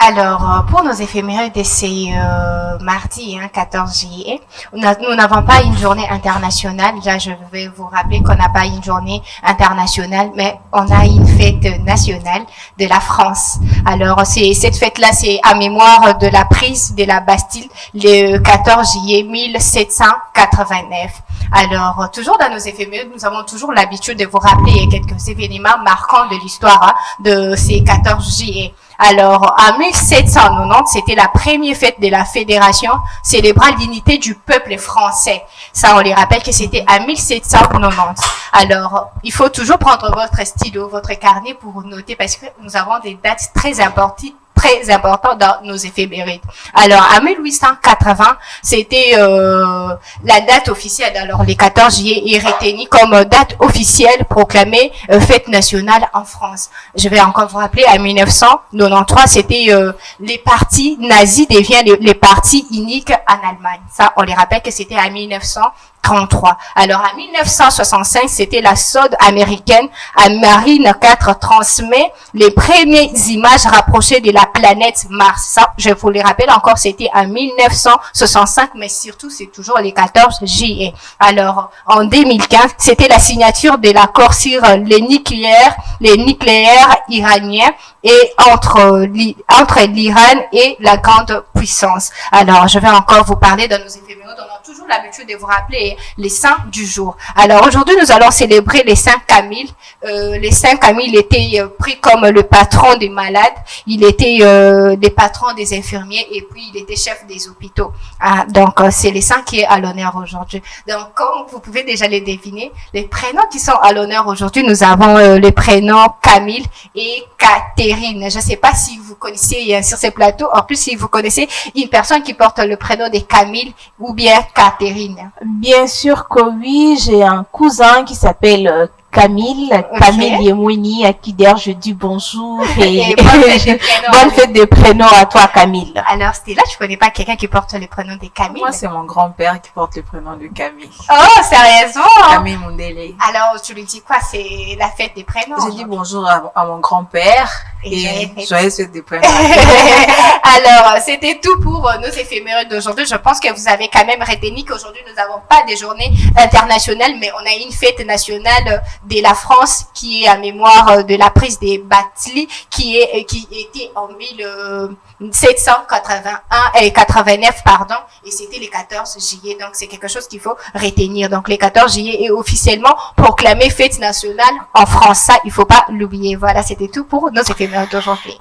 Alors, pour nos éphémérides de ces mardi 14 juillet, nous n'avons pas une journée internationale. Là, je vais vous rappeler qu'on n'a pas une journée internationale, mais on a une fête nationale de la France. Alors, cette fête-là, c'est à mémoire de la prise de la Bastille le 14 juillet 1789. Alors, toujours dans nos éphémérides, nous avons toujours l'habitude de vous rappeler quelques événements marquants de l'histoire de ces 14 juillet. Alors, en 1790, c'était la première fête de la Fédération célébrant l'unité du peuple français. Ça, on les rappelle que c'était en 1790. Alors, il faut toujours prendre votre stylo, votre carnet pour noter parce que nous avons des dates très importantes dans nos éphémérides. Alors, en 1880, c'était la date officielle. Alors, les 14 juillet est retenu comme date officielle proclamée fête nationale en France. Je vais encore vous rappeler, en 1993, c'était les partis nazis deviennent les partis uniques en Allemagne. Ça, on les rappelle que c'était en 1933. Alors, en 1965, c'était la sonde américaine à Marine 4 transmet les premières images rapprochées de la planète Mars. Ça, je vous le rappelle encore, c'était en 1965, mais surtout, c'est toujours les 14 juillet. Alors, en 2015, c'était la signature de l'accord sur les nucléaires iraniens et entre l'Iran et la grande puissance. Alors, je vais encore vous parler de nos éphémérides. On a toujours l'habitude de vous rappeler les saints du jour. Alors, aujourd'hui, nous allons célébrer les saints Camille. Les saints Camille étaient pris comme le patron des malades. Il était des patrons des infirmiers et puis il était chef des hôpitaux. Ah, donc, c'est les saints qui est à l'honneur aujourd'hui. Donc, comme vous pouvez déjà les deviner, les prénoms qui sont à l'honneur aujourd'hui, nous avons les prénoms Camille et Catherine. Je ne sais pas si vous connaissez sur ces plateaux, en plus si vous connaissez une personne qui porte le prénom de Camille ou bien Catherine. Bien sûr que oui, j'ai un cousin qui s'appelle Camille Yemweni, à qui d'ailleurs je dis bonjour et bonne fête des prénoms à toi Camille. Alors Stella, tu connais pas quelqu'un qui porte le prénom de Camille? Moi c'est mon grand-père qui porte le prénom de Camille. Oh, sérieusement? Camille Mondele. Alors tu lui dis quoi? C'est la fête des prénoms? Je dis bonjour à mon grand-père et joyeuse fête des prénoms. Alors c'était tout pour nos éphémérides d'aujourd'hui. Je pense que vous avez quand même retenu qu'aujourd'hui nous n'avons pas de journée internationale, mais on a une fête nationale de la France qui est à mémoire de la prise des Bastille qui était en 1781 et 89 pardon, et c'était les 14 juillet. Donc c'est quelque chose qu'il faut retenir. Donc les 14 juillet est officiellement proclamé fête nationale en France. Ça, il faut pas l'oublier. Voilà, c'était tout pour nos éphémérides d'aujourd'hui.